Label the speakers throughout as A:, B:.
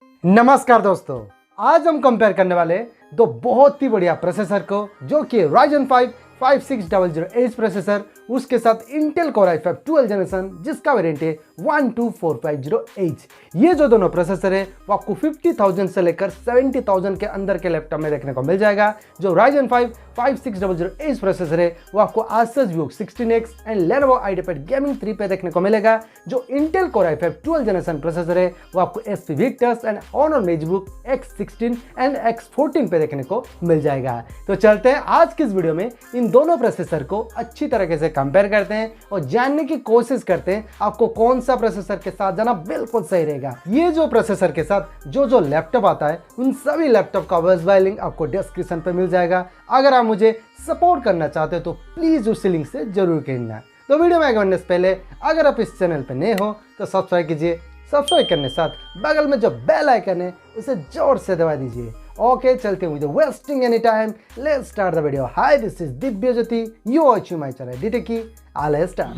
A: नमस्कार दोस्तों, आज हम कंपेयर करने वाले दो बहुत ही बढ़िया प्रोसेसर को, जो कि Ryzen 5 5600H प्रोसेसर, उसके साथ Intel Core i5 12 जनरेशन जिसका वेरिएंट है 12450H। ये जो दोनों प्रोसेसर है वो आपको 50,000 से लेकर 70,000 के अंदर के लैपटॉप में देखने को मिल जाएगा। जो Ryzen 5 5600H प्रोसेसर है वो आपको Asus VOOC 16X and Lenovo IdeaPad Gaming 3 पे देखने को मिलेगा। जो Intel Core i5 12 generation processor है वो आपको HP Victus and Honor MageBook X16 and X14 पे देखने को मिल जाएगा। तो चलते हैं आज की इस वीडियो में इन दोनों प्रोसेसर को अच्छी तरीके से कंपेयर करते हैं और जानने की कोशिश करते हैं आपको कौन सा प्रोसेसर के साथ जाना बिल्कुल सही रहेगा। ये जो प्रोसेसर के साथ जो लैपटॉप आता है उन सभी लैपटॉप का वेबसाइट लिंक आपको डिस्क्रिप्शन पे मिल जाएगा। अगर आप मुझे सपोर्ट करना चाहते हो तो प्लीज उस लिंक से जरूर करना। तो वीडियो में आगे बढ़ने से पहले अगर आप इस चैनल पे नए हो तो सब्सक्राइब कीजिए। सब्सक्राइब करने के साथ बगल में जो बेल आइकन है उसे जोर से दबा दीजिए। ओके, चलते हैं with wasting any time, let's start the video. Hi, this is Divya Jyoti, you watching my channel DTechie। Let's start.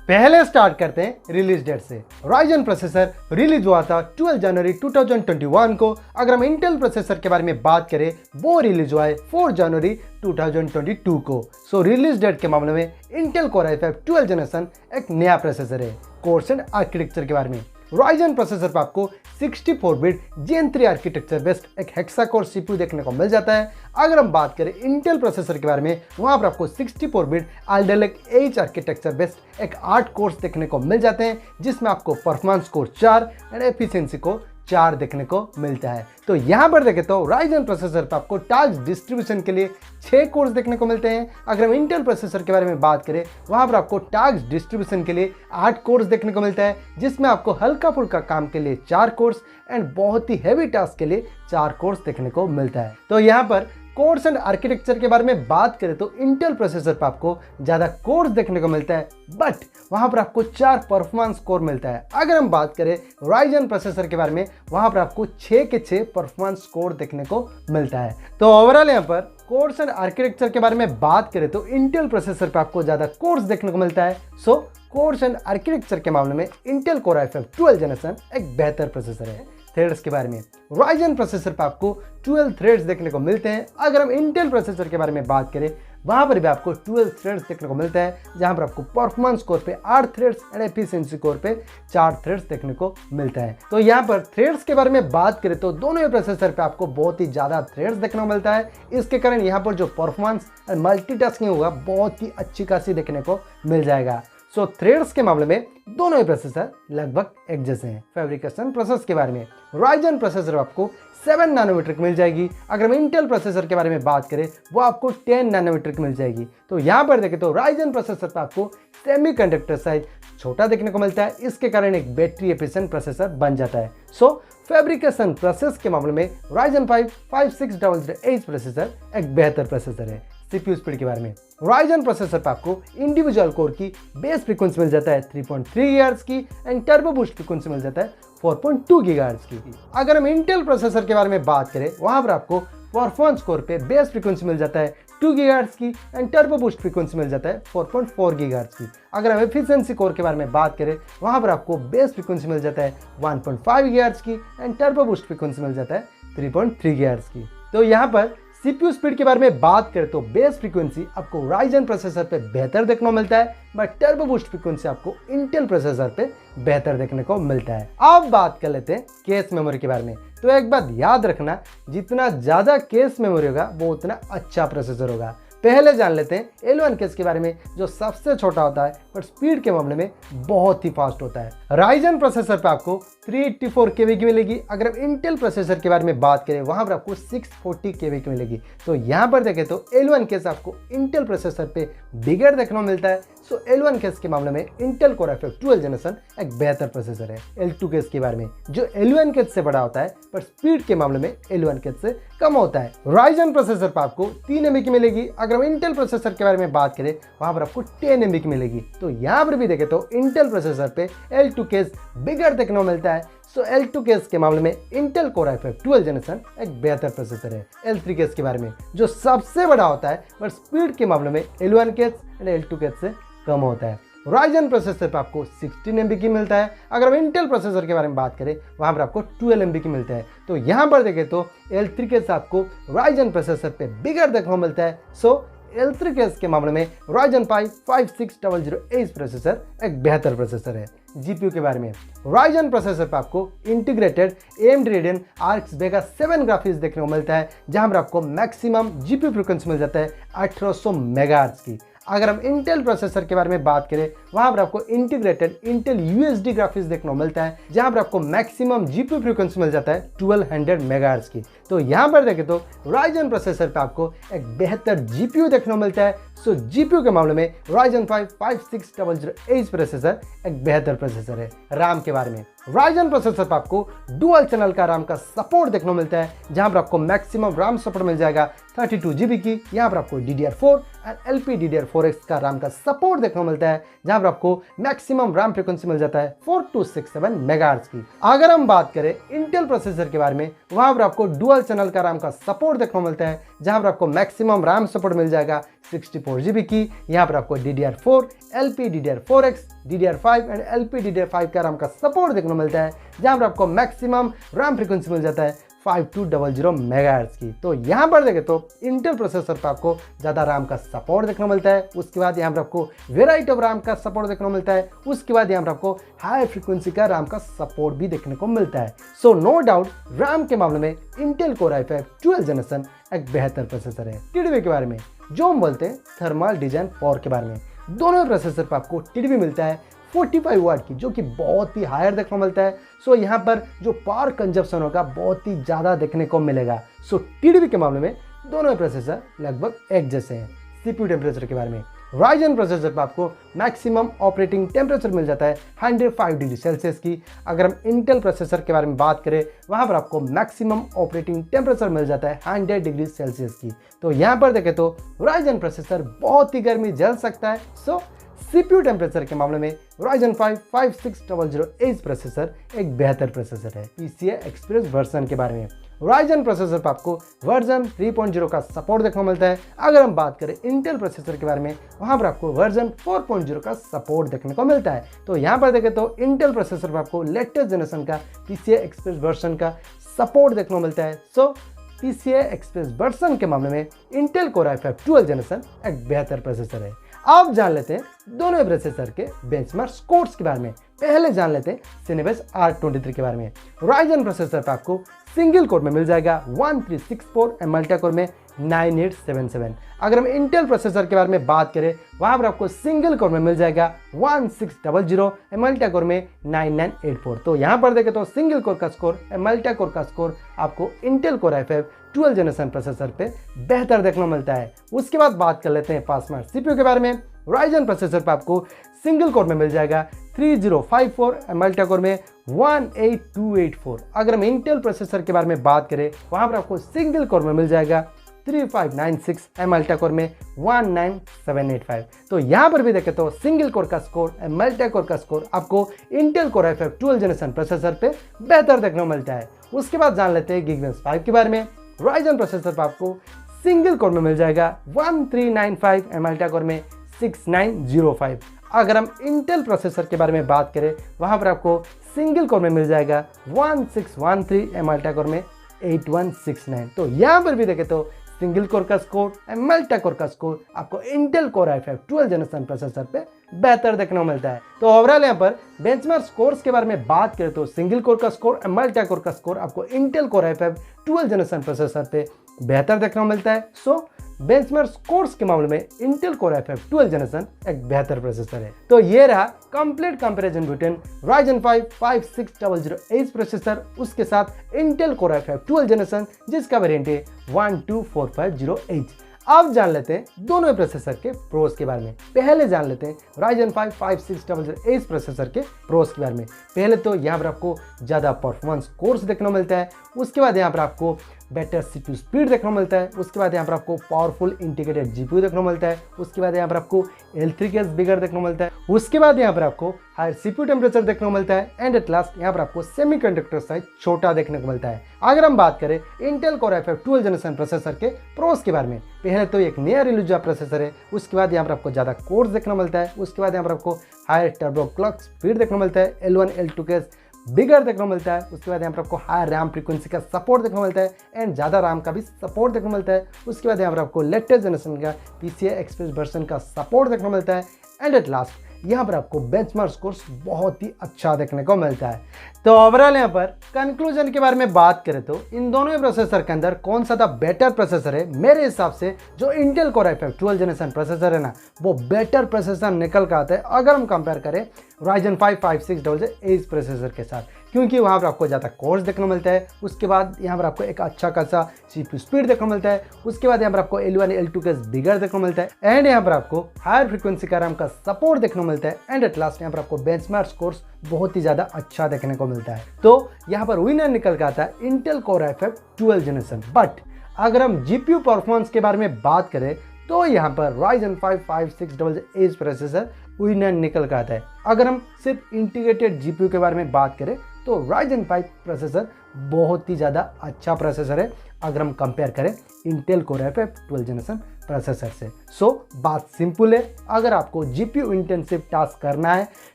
A: पहले स्टार्ट करते हैं रिलीज डेट से। Ryzen प्रोसेसर रिलीज हुआ था 12 जनवरी 2021 को। अगर हम इंटेल प्रोसेसर के बारे में बात करें वो रिलीज हुआ है 4 जनवरी 2022 को। सो रिलीज डेट के मामले में इंटेल Core i5 12 जनरेशन एक नया प्रोसेसर है। कोर्स एंड आर्किटेक्चर के बारे में Ryzen प्रोसेसर पर आपको 64 बिट Gen 3 आर्किटेक्चर बेस्ड एक हेक्सा कोर CPU देखने को मिल जाता है। अगर हम बात करें इंटेल प्रोसेसर के बारे में, वहां पर आपको 64 bit Alder Lake H architecture based एक 8 कोर्स देखने को मिल जाते हैं, जिसमें आपको परफॉर्मेंस कोर 4 एंड एफिशिएंसी को 4 देखने को मिलता है। तो यहां पर देखें तो Ryzen प्रोसेसर पर आपको टास्क डिस्ट्रीब्यूशन के लिए 6 कोर्स देखने को मिलते हैं। अगर हम इंटेल प्रोसेसर के बारे में बात करें, वहां पर आपको टास्क डिस्ट्रीब्यूशन के लिए 8 कोर्स देखने को मिलता है, जिसमें आपको हल्का फुल्का काम के लिए 4 कोर्स एंड बहुत ही हैवी टास्क के लिए 4 कोर्स देखने को मिलता है। तो यहाँ पर कोर्स एंड आर्किटेक्चर के बारे में बात करें तो इंटेल प्रोसेसर पर आपको ज्यादा कोर्स देखने को मिलता है, बट वहां पर आपको 4 परफॉर्मेंस कोर मिलता है। अगर हम बात करें Ryzen प्रोसेसर के बारे में, वहां पर आपको 6 के 6 परफॉर्मेंस कोर देखने को मिलता है। तो ओवरऑल यहाँ पर कोर्स एंड आर्किटेक्चर के बारे में बात करें तो इंटेल प्रोसेसर पर आपको ज्यादा कोर्स देखने को मिलता है। सो कोर्स एंड आर्किटेक्चर के मामले में इंटेल Core i5 12 जनरेशन एक बेहतर प्रोसेसर है। थ्रेड्स के बारे में Ryzen प्रोसेसर पर आपको 12 थ्रेड्स देखने को मिलते हैं। अगर हम इंटेल प्रोसेसर के बारे में बात करें, वहां पर भी आपको 12 थ्रेड्स देखने को मिलता है, जहां पर आपको परफॉर्मेंस कोर पे 8 थ्रेड्स एंड एफिशिएंसी कोर पे 4 थ्रेड्स देखने को मिलता है। तो यहाँ पर थ्रेड्स के बारे में बात करें तो दोनों ही प्रोसेसर पे आपको बहुत ही ज्यादा थ्रेड्स देखने को मिलता है। इसके कारण यहाँ पर जो परफॉर्मेंस एंड मल्टीटास्किंग होगा बहुत ही अच्छी खासी देखने को मिल जाएगा। सो थ्रेड्स के मामले में दोनों ही प्रोसेसर लगभग एक जैसे हैं। फैब्रिकेशन प्रोसेस के बारे में Ryzen प्रोसेसर आपको 7 नैनोमीटर की मिल जाएगी। अगर हम इंटेल प्रोसेसर के बारे में बात करें वो आपको 10 नैनोमीटर की मिल जाएगी। तो यहाँ पर देखें तो Ryzen प्रोसेसर पर आपको सेमीकंडक्टर साइज छोटा देखने को मिलता है, इसके कारण एक बैटरी एफिशिएंट प्रोसेसर बन जाता है। सो फैब्रिकेशन प्रोसेस के मामले में Ryzen 5 5600H प्रोसेसर एक बेहतर प्रोसेसर है। CPU स्पीड के बारे में Ryzen प्रोसेसर पर आपको इंडिविजुअल कोर की बेस फ्रीक्वेंसी मिल जाता है 3.3 GHz की एंड टर्बो बूस्ट फ्रीक्वेंसी मिल जाता है 4.2 GHz की। अगर हम इंटेल प्रोसेसर के बारे में बात करें, वहां पर आपको परफॉर्मेंस कोर पे बेस फ्रीक्वेंसी मिल जाता है 2 GHz की एंड टर्बो बूस्ट फ्रीक्वेंसी मिल जाता है 4.4 GHz की। अगर हम एफिशिएंसी कोर के बारे में बात करें, वहां पर आपको बेस फ्रीक्वेंसी मिल जाता है 1.5 GHz की एंड टर्बो बूस्ट फ्रीक्वेंसी मिल जाता है 3.3 GHz की। तो यहाँ पर CPU स्पीड के बारे में बात करें तो बेस फ्रीक्वेंसी आपको Ryzen प्रोसेसर पे बेहतर देखने को मिलता है, बट टर्बो बूस्ट फ्रीक्वेंसी आपको इंटेल प्रोसेसर पे बेहतर देखने को मिलता है। अब बात कर लेते हैं केस मेमोरी के बारे में। तो एक बात याद रखना, जितना ज्यादा केस मेमोरी होगा वो उतना अच्छा प्रोसेसर होगा। पहले जान लेते हैं L1 केस के बारे में, जो सबसे छोटा होता है पर स्पीड के मामले में बहुत ही फास्ट होता है। Ryzen प्रोसेसर पे आपको 384 KB की मिलेगी। अगर हम इंटेल प्रोसेसर के बारे में बात करें, वहां पर आपको 640 KB की मिलेगी। तो यहाँ पर देखें तो L1 केस आपको इंटेल प्रोसेसर पे बिगड़ देखने को मिलता है। सो L1 केस के मामले में इंटेल Core i5 12 जनरेशन एक बेहतर प्रोसेसर है। L2 केस के बारे में, जो L1 केस से बड़ा होता है पर स्पीड के मामले में L1 केस से कम होता है। Ryzen प्रोसेसर पर आपको 3 MB की मिलेगी। अगर हम इंटेल प्रोसेसर के बारे में बात करें, वहां पर आपको 10 MB की मिलेगी। तो यहाँ पर भी देखें तो इंटेल प्रोसेसर पे L2 केस बिगड़ देखने को मिलता है। सो L2 केस के मामले में इंटेल Core i5 12 जनरेशन एक बेहतर प्रोसेसर है। L3 केस के बारे में, जो सबसे बड़ा होता है पर स्पीड के मामले में L1 case and L2 case से कम होता है। Ryzen प्रोसेसर पे आपको 16 MB की मिलता है। अगर हम इंटेल प्रोसेसर के बारे में बात करें वहाँ पर आपको 12 MB की मिलता है। तो यहाँ पर देखें तो L3 केस आपको Ryzen प्रोसेसर पे बिगड़ देखने को मिलता है। सो L3 केस के मामले में Ryzen 5 5600H प्रोसेसर एक बेहतर प्रोसेसर है। जीपीयू के बारे में Ryzen प्रोसेसर पे आपको integrated AMD Radeon RX Vega 7 graphics देखने को मिलता है, जहां पर आपको मैक्सिमम जीपीयू फ्रीक्वेंसी मिल जाता है 1800 मेगाहर्ट्ज की। अगर हम इंटेल प्रोसेसर के बारे में बात करें वहां पर आपको इंटीग्रेटेड इंटेल UHD ग्राफिक्स देखने को मिलता है, जहां पर आपको मैक्सिमम जीपीयू फ्रीक्वेंसी मिल जाता है 1200 मेगाहर्ट्ज की। तो यहां पर देखें तो Ryzen प्रोसेसर पे आपको एक बेहतर जीपीयू देखने को मिलता है। सो जीपीयू के मामले में Ryzen 5 5600H प्रोसेसर एक बेहतर प्रोसेसर है। राम के बारे में Ryzen प्रोसेसर पर आपको डुअल चैनल का राम का सपोर्ट देखने को मिलता है, जहां पर आपको मैक्सिमम राम सपोर्ट मिल जाएगा 32 GB की। यहां पर आपको DDR4 एंड LPDDR4X का राम का सपोर्ट देखने को मिलता है, जहां पर आपको मैक्सिमम राम फ्रीक्वेंसी मिल जाता है 4267 मेगाहर्ट्ज की। अगर हम बात करें इंटेल प्रोसेसर के बारे में वहां पर आपको डुअल चैनल का राम का सपोर्ट देखने को मिलता है, जहां पर आपको मैक्सिमम राम सपोर्ट मिल जाएगा 64 GB की। यहाँ पर आपको DDR4 LPDDR4X DDR5 and LPDDR5 का राम का सपोर्ट देखने को मिलता है, जहां पर आपको मैक्सिमम रैम फ्रीक्वेंसी मिल जाता है 5200 मेगाहर्ट्ज की। तो यहाँ पर देखें तो इंटेल प्रोसेसर पर आपको ज़्यादा रैम का सपोर्ट देखने को मिलता है। उसके बाद यहाँ पर आपको वेराइटी ऑफ रैम का सपोर्ट देखने को मिलता है। उसके बाद यहाँ पर आपको हाई फ्रीक्वेंसी का रैम का सपोर्ट भी देखने को मिलता है। सो नो डाउट रैम के मामले में इंटेल कोर i5 12 जनरेशन एक बेहतर प्रोसेसर है। टीडीपी के बारे में जो हम बोलते हैं थर्मल डिजाइन पावर के बारे में, दोनों प्रोसेसर पर आपको टीडीपी मिलता है 45 वाट की, जो कि बहुत ही हायर देखने को मिलता है। सो यहाँ पर जो पावर कंजप्शन होगा बहुत ही ज़्यादा देखने को मिलेगा। सो टीडीपी के मामले में दोनों प्रोसेसर लगभग एक जैसे हैं। सीपीयू टेम्परेचर के बारे में Ryzen प्रोसेसर पर आपको मैक्सिमम ऑपरेटिंग टेम्परेचर मिल जाता है 105 डिग्री सेल्सियस की। अगर हम इंटेल प्रोसेसर के बारे में बात करें वहाँ पर आपको मैक्सिमम ऑपरेटिंग टेम्परेचर मिल जाता है 100 डिग्री सेल्सियस की। तो यहाँ पर देखें तो Ryzen प्रोसेसर बहुत ही गर्मी झेल सकता है। सो सीपीयू टेम्परेचर के मामले में Ryzen 5 5600H प्रोसेसर एक बेहतर प्रोसेसर है। PCI एक्सप्रेस वर्जन के बारे में Ryzen प्रोसेसर पर आपको वर्जन 3.0 का सपोर्ट देखने को मिलता है। अगर हम बात करें इंटेल प्रोसेसर के बारे में वहां पर आपको वर्जन 4.0 का सपोर्ट देखने को मिलता है। तो यहाँ पर देखें तो इंटेल प्रोसेसर पर आपको लेटेस्ट जनरेशन का PCI एक्सप्रेस वर्जन का सपोर्ट देखने को मिलता है। सो PCI एक्सप्रेस वर्जन के मामले में इंटेल कोर i5 12 जनरेशन एक बेहतर प्रोसेसर है। अब जान लेते हैं दोनों प्रोसेसर के बेंचमार्क स्कोर्स के बारे में। पहले जान लेते हैं Cinebench R23 के बारे में। Ryzen प्रोसेसर पर आपको सिंगल कोर में मिल जाएगा 1364 एंड मल्टी कोर में 9877। अगर हम इंटेल प्रोसेसर के बारे में बात करें वहां पर आपको सिंगल कोर में मिल जाएगा 1600 एंड मल्टी कोर में 9984। तो यहाँ पर देखें तो सिंगल कोर का स्कोर एंड मल्टी कोर का स्कोर आपको Intel core i5 12 generation processor पे बेहतर देखने को मिलता है। उसके बाद बात कर लेते हैं पासमार्क सीपीयू के बारे में। Ryzen प्रोसेसर पर आपको सिंगल कोर में मिल जाएगा 3054 एंड मल्टी कोर में 18284। अगर हम इंटेल प्रोसेसर के बारे में बात करें वहां पर आपको सिंगल कोर में मिल जाएगा 3596 एंड मल्टी कोर में 19785। तो यहाँ पर भी देखें तो सिंगल कोर का स्कोर एंड मल्टी कोर का स्कोर आपको Intel core i5 12 generation processor पे बेहतर देखने को मिलता है। उसके बाद जान लेते हैं Geekbench 5 के बारे में। Ryzen प्रोसेसर पर आपको सिंगल कोर में मिल जाएगा 1395 एंड मल्टी कोर में 6905। अगर हम इंटेल प्रोसेसर के बारे में बात करें वहां पर आपको सिंगल कोर में मिल जाएगा 1613 एंड मल्टी कोर में 8169। तो यहाँ पर भी देखें तो सिंगल कोर का स्कोर एंड मल्टी कोर का स्कोर आपको Intel core i5 12 generation processor पे बेहतर देखने को मिलता है। तो ओवरऑल यहाँ पर बेंचमार्क स्कोर्स के बारे में बात करें तो सिंगल कोर का स्कोर एंड मल्टी कोर का स्कोर आपको Intel core i5 12 generation processor पे बेहतर देखने को मिलता है। सो बेंचमार्क स्कोर्स के मामले में इंटेल कोर i5 12 जनरेशन एक बेहतर प्रोसेसर है। तो ये रहा complete comparison between Ryzen 5 5600H processor उसके साथ इंटेल कोर i5 12 जनरेशन जिसका वेरिएंट है 12450H। अब जान लेते हैं दोनों प्रोसेसर के प्रोस के बारे में। पहले जान लेते हैं Ryzen 5 5600H प्रोसेसर के प्रोस के बारे में। पहले तो यहाँ पर आपको ज़्यादा परफॉर्मेंस कोर्स देखने को मिलता है। उसके बाद यहाँ पर आपको बेटर CPU स्पीड देखने को मिलता है। उसके बाद यहाँ पर आपको पावरफुल इंटीग्रेटेड GPU देखने को मिलता है। उसके बाद यहाँ पर आपको L3 केस बिगर देखने को मिलता है। उसके बाद यहाँ पर आपको हायर CPU टेम्परेचर देखने को मिलता है। एंड एट लास्ट यहाँ पर आपको सेमीकंडक्टर साइज छोटा देखने को मिलता है। अगर हम बात करें Intel Core i5 12 generation processor के प्रोस के बारे में, पहले तो एक नया रिलीज हुआ प्रोसेसर है। उसके बाद यहाँ पर आपको ज़्यादा कोर्स देखने को मिलता है। उसके बाद यहाँ पर आपको हायर टर्बो क्लॉक स्पीड देखने को मिलता है। L1 L2 के बिगर देखने को मिलता है। उसके बाद यहाँ पर आपको हायर रैम फ्रीक्वेंसी का सपोर्ट देखने को मिलता है एंड ज़्यादा रैम का भी सपोर्ट देखने को मिलता है। उसके बाद यहाँ पर आपको लेटेस्ट जनरेशन का PCI Express वर्जन का सपोर्ट देखने को मिलता है। एंड एट लास्ट यहाँ पर आपको बेंचमार्क स्कोर्स बहुत ही अच्छा देखने को मिलता है। तो ओवरऑल यहाँ पर कंक्लूजन के बारे में बात करें तो इन दोनों ही प्रोसेसर के अंदर कौन सा बेटर प्रोसेसर है, मेरे हिसाब से जो Intel Core i5 12 generation processor है ना, वो बेटर प्रोसेसर निकल कर आता है अगर हम कंपेयर करें Ryzen 5 5600H प्रोसेसर के साथ, क्योंकि वहाँ पर आपको ज़्यादा कोर्स देखने को मिलता है। उसके बाद यहाँ पर आपको एक अच्छा खासा CPU स्पीड देखने को मिलता है। उसके बाद यहाँ पर आपको L1 L2 के बिगर देखने को मिलता है एंड यहाँ पर आपको हायर फ्रीक्वेंसी का रैम का सपोर्ट देखने को मिलता है। एंड एट लास्ट यहाँ पर आपको बेंचमार्क स्कोर्स बहुत ही ज़्यादा अच्छा देखने को मिलता है। तो यहाँ पर विनर निकल कर आता है Intel Core i5 12 generation. But अगर हम GPU परफॉर्मेंस के बारे में बात करें तो यहाँ पर Ryzen 5 5600H प्रोसेसर विनर निकल कर आता है। अगर हम सिर्फ इंटीग्रेटेड GPU के बारे में बात करें तो Ryzen 5 प्रोसेसर बहुत ही ज़्यादा अच्छा प्रोसेसर है अगर हम कंपेयर करें Intel Core i5 12 generation processor से। सो बात सिंपल है, अगर आपको GPU इंटेंसिव टास्क करना है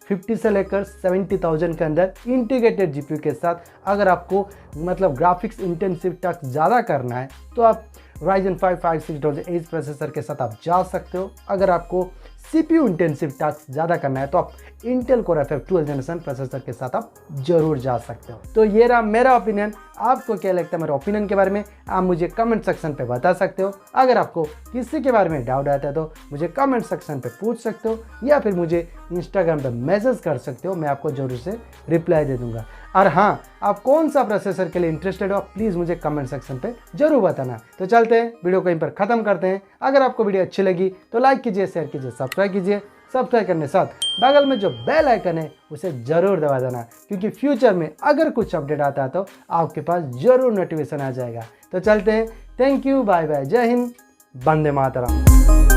A: 50 से लेकर 70,000 के अंदर इंटीग्रेटेड GPU के साथ, अगर आपको मतलब ग्राफिक्स इंटेंसिव टास्क ज़्यादा करना है तो आप Ryzen 5 5600H प्रोसेसर के साथ आप जा सकते हो। अगर आपको CPU इंटेंसिव टास्क ज़्यादा करना है तो आप Intel Core i5 12 generation processor के साथ आप जरूर जा सकते हो। तो ये रहा मेरा ओपिनियन। आपको क्या लगता है मेरे ओपिनियन के बारे में, आप मुझे कमेंट सेक्शन पे बता सकते हो। अगर आपको किसी के बारे में डाउट आता है तो मुझे कमेंट सेक्शन पे पूछ सकते हो या फिर मुझे इंस्टाग्राम पे मैसेज कर सकते हो, मैं आपको जरूर से रिप्लाई दे दूंगा। और हाँ, आप कौन सा प्रोसेसर के लिए इंटरेस्टेड हो प्लीज़ मुझे कमेंट सेक्शन पे जरूर बताना। तो चलते हैं, वीडियो को यहीं पर ख़त्म करते हैं। अगर आपको वीडियो अच्छी लगी तो लाइक कीजिए, शेयर कीजिए, सब्सक्राइब कीजिए। सब्सक्राइब करने साथ बगल में जो बेल आइकन है उसे जरूर दबा देना, क्योंकि फ्यूचर में अगर कुछ अपडेट आता है तो आपके पास जरूर नोटिफिकेशन आ जाएगा। तो चलते हैं, थैंक यू, बाय बाय, जय हिंद, वंदे मातरम।